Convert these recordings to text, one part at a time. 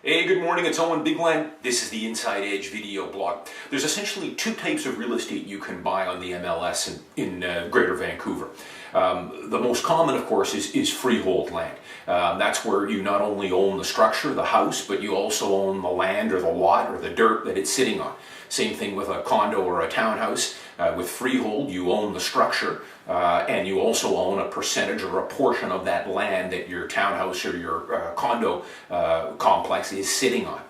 Hey, good morning, it's Owen, Bigland. This is the Inside Edge video blog. There's essentially two types of real estate you can buy on the MLS in Greater Vancouver. The most common, of course, is freehold land. That's where you not only own the structure, the house, but you also own the land or the lot or the dirt that it's sitting on. Same thing with a condo or a townhouse. With freehold, you own the structure and you also own a percentage or a portion of that land that your townhouse or your condo complex is sitting on.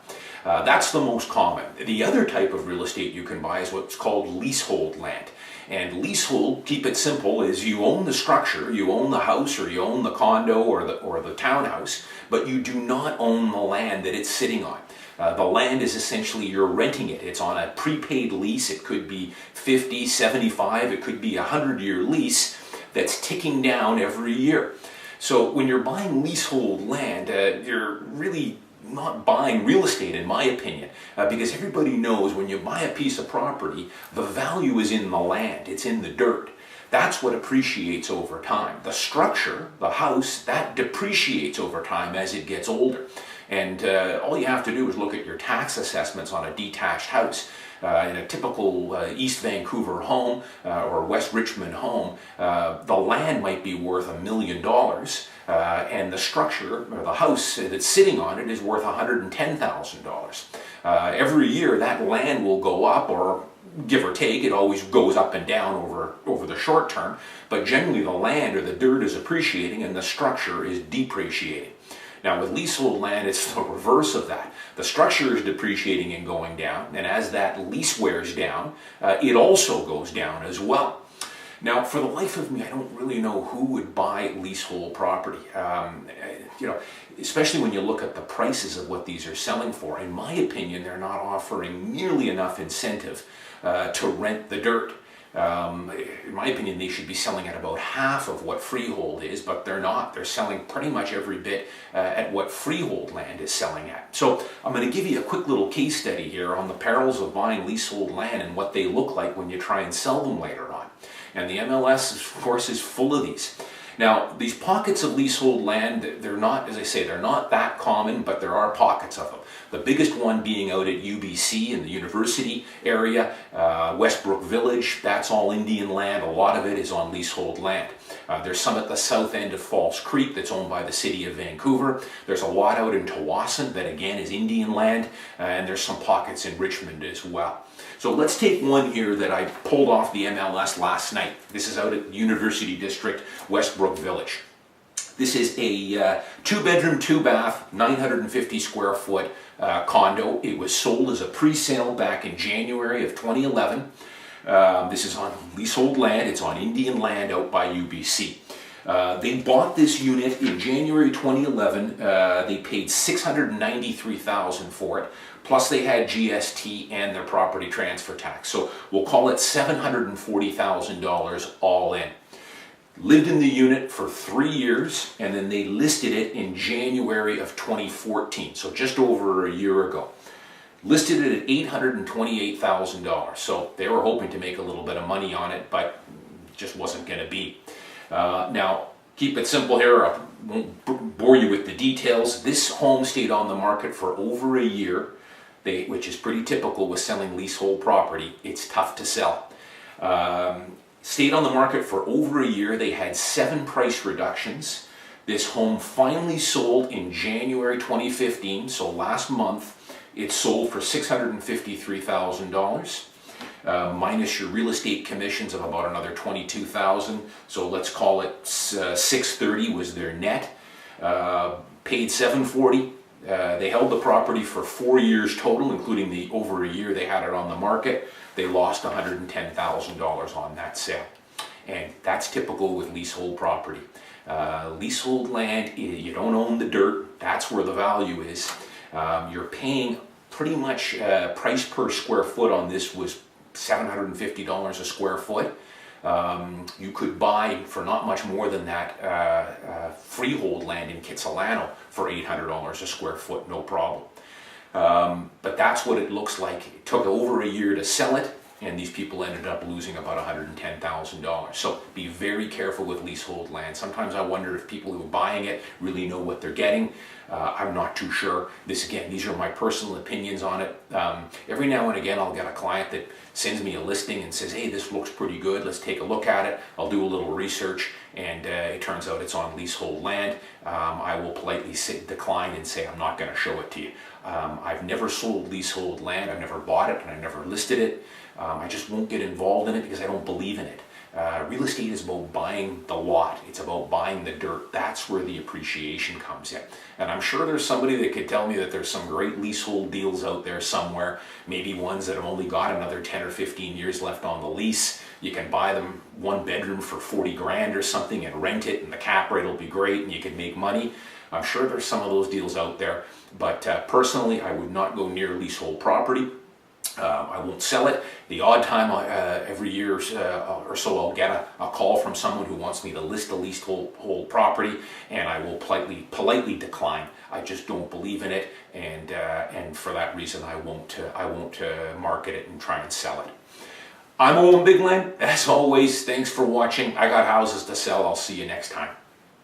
That's the most common. The other type of real estate you can buy is what's called leasehold land. And leasehold, keep it simple, is you own the structure, you own the house or you own the condo or the townhouse, but you do not own the land that it's sitting on. The land is essentially, you're renting it. It's on a prepaid lease. It could be 50, 75, it could be a 100-year lease that's ticking down every year. So when you're buying leasehold land, you're really not buying real estate, in my opinion, because everybody knows when you buy a piece of property, the value is in the land, it's in the dirt. That's what appreciates over time. The structure, the house, that depreciates over time as it gets older. And all you have to do is look at your tax assessments on a detached house. In a typical East Vancouver home or West Richmond home, the land might be worth $1 million and the structure or the house that's sitting on it is worth $110,000. Every year that land will go up, or give or take, it always goes up and down over the short term, but generally the land or the dirt is appreciating and the structure is depreciating. Now with leasehold land, it's the reverse of that. The structure is depreciating and going down, and as that lease wears down, it also goes down as well. Now, for the life of me, I don't really know who would buy leasehold property. Especially when you look at the prices of what these are selling for. In my opinion, they're not offering nearly enough incentive to rent the dirt. In my opinion, they should be selling at about half of what freehold is, but they're not. They're selling pretty much every bit at what freehold land is selling at. So I'm going to give you a quick little case study here on the perils of buying leasehold land and what they look like when you try and sell them later on. And the MLS, of course, is full of these. Now, these pockets of leasehold land, they're not, as I say, they're not that common, but there are pockets of them. The biggest one being out at UBC in the university area, Westbrook Village, that's all Indian land. A lot of it is on leasehold land. There's some at the south end of False Creek that's owned by the city of Vancouver. There's a lot out in Tawasin that again is Indian land, and there's some pockets in Richmond as well. So let's take one here that I pulled off the MLS last night. This is out at University District, Westbrook Village. This is a 2-bedroom, 2-bath, 950 square foot condo. It was sold as a pre-sale back in January of 2011. This is on leasehold land. It's on Indian land out by UBC. They bought this unit in January 2011. They paid $693,000 for it. Plus they had GST and their property transfer tax. So we'll call it $740,000 all in. Lived in the unit for 3 years, and then they listed it in January of 2014, so just over a year ago. Listed it at $828,000, so they were hoping to make a little bit of money on it, but it just wasn't going to be. Now, keep it simple here, I won't bore you with the details. This home stayed on the market for over a year, which is pretty typical with selling leasehold property. It's tough to sell. Stayed on the market for over a year. They had 7 price reductions. This home finally sold in January 2015, so last month. It sold for $653,000, minus your real estate commissions of about another $22,000. So let's call it $630 was their net. Paid $740. They held the property for 4 years total, including the over a year they had it on the market. They lost $110,000 on that sale. And that's typical with leasehold property. Leasehold land, you don't own the dirt. That's where the value is. You're paying pretty much price per square foot on this was $750 a square foot. You could buy for not much more than that freehold land in Kitsilano for $800 a square foot, no problem. But that's what it looks like. It took over a year to sell it. and these people ended up losing about $110,000. So be very careful with leasehold land. Sometimes I wonder if people who are buying it really know what they're getting. I'm not too sure. These are my personal opinions on it. Every now and again I'll get a client that sends me a listing and says, hey, this looks pretty good, let's take a look at it. I'll do a little research, and it turns out it's on leasehold land. I will politely decline and say I'm not going to show it to you. I've never sold leasehold land, I've never bought it, and I've never listed it. I just won't get involved in it because I don't believe in it. Real estate is about buying the lot. It's about buying the dirt. That's where the appreciation comes in. And I'm sure there's somebody that could tell me that there's some great leasehold deals out there somewhere, maybe ones that have only got another 10 or 15 years left on the lease. You can buy them one bedroom for 40 grand or something and rent it, and the cap rate will be great and you can make money. I'm sure there's some of those deals out there, but personally I would not go near leasehold property. I won't sell it. The odd time every year or so I'll get a call from someone who wants me to list a leasehold property, and I will politely decline. I just don't believe in it, and for that reason I won't market it and try and sell it. I'm Owen Bigland. As always, thanks for watching. I got houses to sell. I'll see you next time.